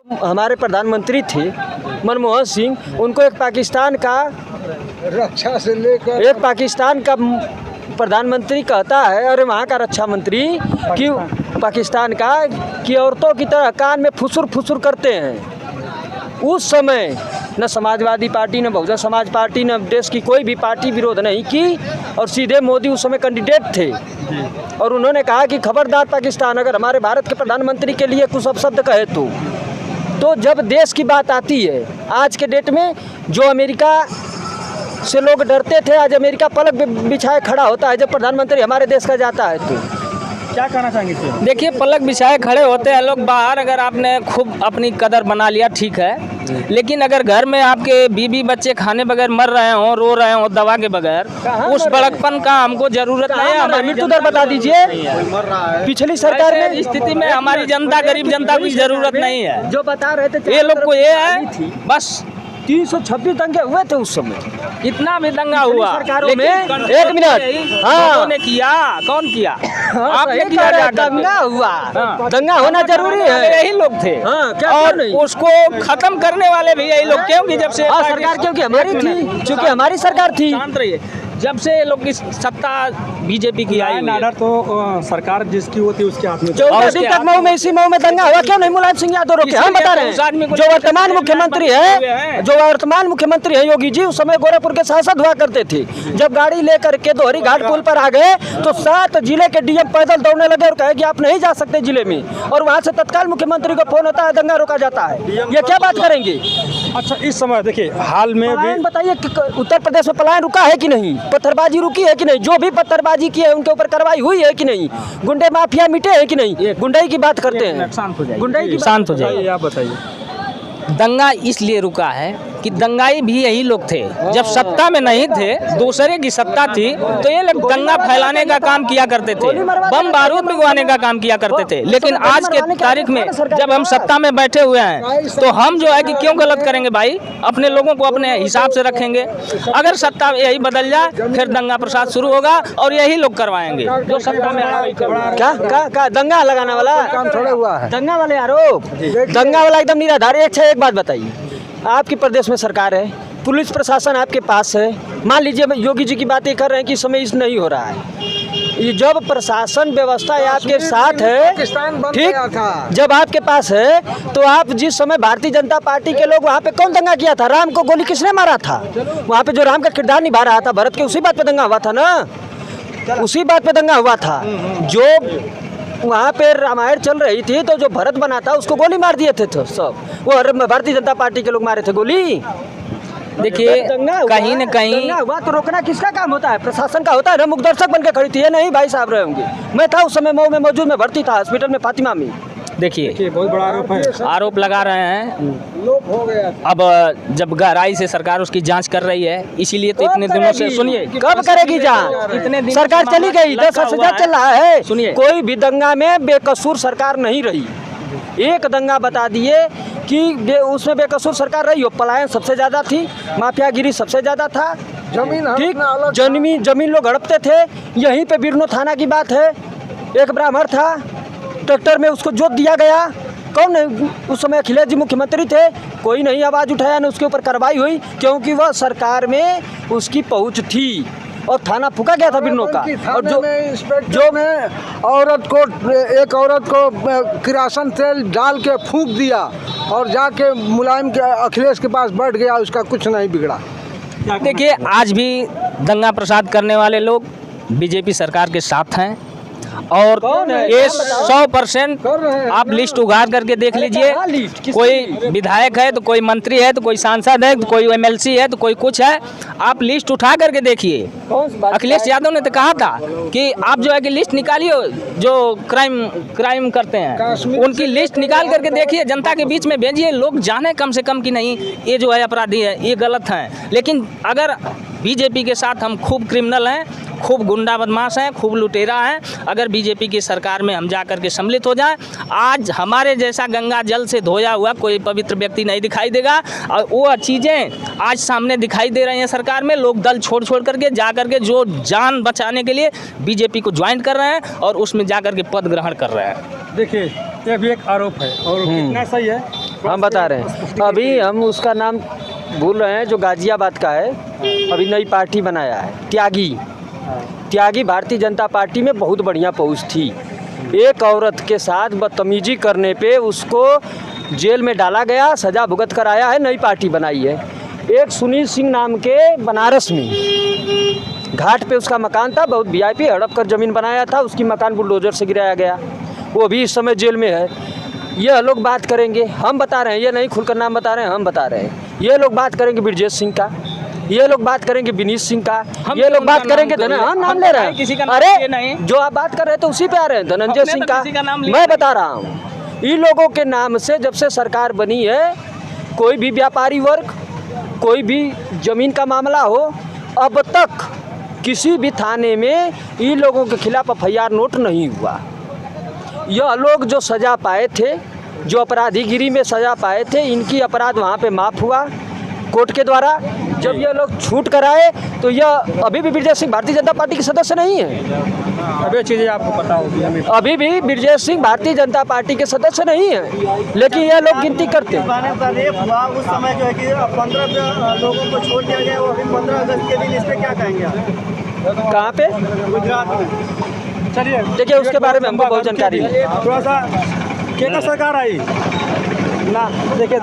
हमारे प्रधानमंत्री थे मनमोहन सिंह, उनको एक पाकिस्तान का रक्षा से लेकर एक पाकिस्तान का प्रधानमंत्री कहता है, अरे वहाँ का रक्षा मंत्री कि पाकिस्तान का कि औरतों की तरह कान में फुसुर फुसुर करते हैं। उस समय न समाजवादी पार्टी, न बहुजन समाज पार्टी, न देश की कोई भी पार्टी विरोध नहीं की और सीधे मोदी उस समय कैंडिडेट थे और उन्होंने कहा कि खबरदार पाकिस्तान अगर हमारे भारत के प्रधानमंत्री के लिए कुछ अपशब्द कहे तो जब देश की बात आती है, आज के डेट में जो अमेरिका से लोग डरते थे, आज अमेरिका पलक बिछाए खड़ा होता है जब प्रधानमंत्री हमारे देश का जाता है। तो क्या कहना चाहेंगे इससे? देखिए, पलक बिछाए खड़े होते हैं लोग बाहर, अगर आपने खूब अपनी कदर बना लिया ठीक है, लेकिन अगर घर में आपके बीवी बच्चे खाने बगैर मर रहे हों, रो रहे हों दवा के बगैर, उस बड़कपन का हमको जरूरत नहीं है। हमारी मृत्यु दर बता दीजिए, पिछली सरकार में स्थिति में हमारी जनता, गरीब जनता की जरूरत नहीं है। जो बता रहे थे ये लोग को ये है बस 326 दंगे हुए थे उस समय, इतना भी दंगा हुआ सरकारों में। एक मिनट, हाँ ने किया, कौन किया? आपने किया, दंगा हुआ, दंगा होना जरूरी है। यही लोग थे और उसको खत्म करने वाले भी यही लोग, क्योंकि जब से सरकार क्योंकि हमारी थी, क्योंकि हमारी सरकार थी। शांत रहिए। जब से लोग की सत्ता बीजेपी की आई हुई है, तो सरकार जिसकी होती है उसके हाथ में। 14 दिन तक मऊ में, इसी मऊ में दंगा हुआ, क्यों नहीं मुलायम सिंह यादव रोके? हम बता रहे हैं, जो वर्तमान मुख्यमंत्री है योगी जी, उस समय गोरखपुर के सांसद हुआ करते थे। जब गाड़ी लेकर के दोहरी घाट पुल पर आ गए तो 7 जिले के डीएम पैदल दौड़ने लगे और कहे कि आप नहीं जा सकते जिले में, और वहाँ से तत्काल मुख्यमंत्री को फोन होता है, दंगा रोका जाता है। ये क्या बात करेंगे? अच्छा, इस समय देखिए हाल में भी बताइए उत्तर प्रदेश में पलायन रुका है कि नहीं, पत्थरबाजी रुकी है कि नहीं, जो भी पत्थरबाजी की है उनके ऊपर कार्रवाई हुई है कि नहीं, गुंडे माफिया मिटे हैं कि नहीं? गुंडाई की बात करते हैं, गुंडाई की शांत हो जाइए। आप बताइए। दंगा इसलिए रुका है कि दंगाई भी यही लोग थे। जब सत्ता में नहीं थे, दूसरे की सत्ता थी, तो ये लोग दंगा फैलाने का काम किया करते थे, बम बारूद भिजवाने का काम किया करते थे। लेकिन आज के तारीख में जब हम सत्ता में बैठे हुए हैं तो हम जो है कि क्यों गलत करेंगे भाई, अपने लोगों को अपने हिसाब से रखेंगे। अगर सत्ता यही बदल जाए फिर दंगा प्रसाद शुरू होगा और यही लोग करवाएंगे जो सत्ता में। क्या दंगा लगाने वाला काम थोड़ा हुआ है, दंगा वाले आरोप, दंगा वाला एकदम निराधार। एक बात बताइए, आपके प्रदेश में सरकार है, पुलिस प्रशासन आपके पास है, मान लीजिए योगी जी की बातें कर रहे हैं कि इस समय इस नहीं हो रहा है। ये जब प्रशासन व्यवस्था आपके साथ है, ठीक, जब आपके पास है, तो आप जिस समय भारतीय जनता पार्टी के लोग वहाँ पे कौन दंगा किया था? राम को गोली किसने मारा था? वहाँ पे जो राम का किरदार निभा रहा था भरत के, उसी बात पे दंगा हुआ था ना, उसी बात पे दंगा हुआ था। जो वहाँ पे रामायण चल रही थी तो जो भरत बना था उसको गोली मार दिए थे, तो सब वो भारतीय जनता पार्टी के लोग मारे थे गोली। देखिए, कहीं न कहीं हुआ तो रोकना किसका काम होता है? प्रशासन का होता है ना। मुखदर्शक बन के खड़ी थी, ये नहीं भाई साहब रहे होंगे। मैं था उस समय मऊ में मौजूद, मैं भर्ती था हॉस्पिटल में फातिमा में। देखिए, बहुत बड़ा आरोप है, आरोप लगा रहे हैं। लोप हो गया। अब जब गहराई से सरकार उसकी जांच कर रही है, इसीलिए तो इतने दिनों से, सुनिए, कब करेगी जांच? इतने दिन सरकार चली गई, 10 वर्ष चल रहा है। सुनिए, कोई भी दंगा में बेकसूर सरकार नहीं रही। एक दंगा बता दिए कि उसमें बेकसूर सरकार रही हो। पलायन सबसे ज़्यादा थी, माफियागिरी सबसे ज़्यादा था, ठीक, जमीन लोग हड़पते थे। यहीं पे बिरनो थाना की बात है, एक ब्राह्मण था, ट्रैक्टर में उसको जोत दिया गया। कौन है उस समय? अखिलेश जी मुख्यमंत्री थे, कोई नहीं आवाज़ उठाया, न उसके ऊपर कार्रवाई हुई, क्योंकि वह सरकार में उसकी पहुंच थी और थाना फूका गया था बिरनो का। और जो एक औरत को किरासन तेल डाल के फूंक दिया और जाके मुलायम के अखिलेश के पास बैठ गया, उसका कुछ नहीं बिगड़ा। देखिए, आज भी दंगा प्रसाद करने वाले लोग बीजेपी सरकार के साथ हैं और ये 100% आप लिस्ट उगाड़ करके देख लीजिए। कोई विधायक है तो कोई मंत्री है तो कोई सांसद है तो कोई एमएलसी है तो कोई कुछ है, आप लिस्ट उठा करके देखिए। अखिलेश यादव ने तो कहा था कि आप जो है कि लिस्ट निकालिए, जो क्राइम करते हैं उनकी लिस्ट निकाल करके देखिए, जनता के बीच में भेजिए, लोग जाने कम से कम कि नहीं ये जो है अपराधी है, ये गलत हैं। लेकिन अगर बीजेपी के साथ हम खूब क्रिमिनल हैं, खूब गुंडा बदमाश हैं, खूब लुटेरा हैं, अगर बीजेपी की सरकार में हम जा कर के सम्मिलित हो जाएं, आज हमारे जैसा गंगा जल से धोया हुआ कोई पवित्र व्यक्ति नहीं दिखाई देगा। और वो चीज़ें आज सामने दिखाई दे रही हैं सरकार में। लोग दल छोड़ करके जा करके जो जान बचाने के लिए बीजेपी को ज्वाइन कर रहे हैं और उसमें जा कर के पद ग्रहण कर रहे हैं। देखिए, ये भी एक आरोप है और कितना सही है हम बता रहे हैं, अभी हम उसका नाम भूल रहे हैं, जो गाजियाबाद का है, अभी नई पार्टी बनाया है, त्यागी भारतीय जनता पार्टी में बहुत बढ़िया पहुंच थी। एक औरत के साथ बदतमीजी करने पे उसको जेल में डाला गया, सज़ा भुगत कर आया है, नई पार्टी बनाई है। एक सुनील सिंह नाम के बनारस में घाट पे उसका मकान था, बहुत वीआईपी, हड़प कर ज़मीन बनाया था, उसकी मकान बुलडोजर से गिराया गया, वो भी इस समय जेल में है। ये लोग बात करेंगे, हम बता रहे हैं, ये नहीं खुलकर नाम बता रहे हैं, हम बता रहे हैं। ये लोग बात करेंगे ब्रजेश सिंह का, ये लोग बात करेंगे विनीत सिंह का, ये लोग बात करेंगे हम नाम ले रहे हैं, किसी का नाम अरे लिए नहीं। जो आप बात कर रहे हैं तो उसी पे आ रहे हैं, धनंजय हमने सिंह तो का किसी का नाम लिया मैं बता रहा हूँ। इन लोगों के नाम से जब से सरकार बनी है, कोई भी व्यापारी वर्ग, कोई भी जमीन का मामला हो, अब तक किसी भी थाने में इन लोगों के खिलाफ FIR नोट नहीं हुआ। यह लोग जो सज़ा पाए थे, जो अपराधीगिरी में सज़ा पाए थे, इनकी अपराध वहाँ पे माफ़ हुआ कोर्ट के द्वारा। जब ये लोग छूट कर आए तो यह अभी भी ब्रजेश सिंह भारतीय जनता पार्टी के सदस्य नहीं है, अब ये चीज़ें आपको पता होगी हमें। अभी भी ब्रजेश सिंह भारतीय जनता पार्टी के सदस्य नहीं है, लेकिन यह लोग गिनती करते हैं। का रेप हुआ उस समय जो है कि 15 लोगों को छोड़ दिया गया, वो अभी 15 अगस्त के दिन इस पर क्या कहेंगे आप? कहाँ पे? गुजरात में। चलिए देखिए, उसके बारे में हमको बहुत जानकारी है। थोड़ा सा केंद्र सरकार आई ना, देखिए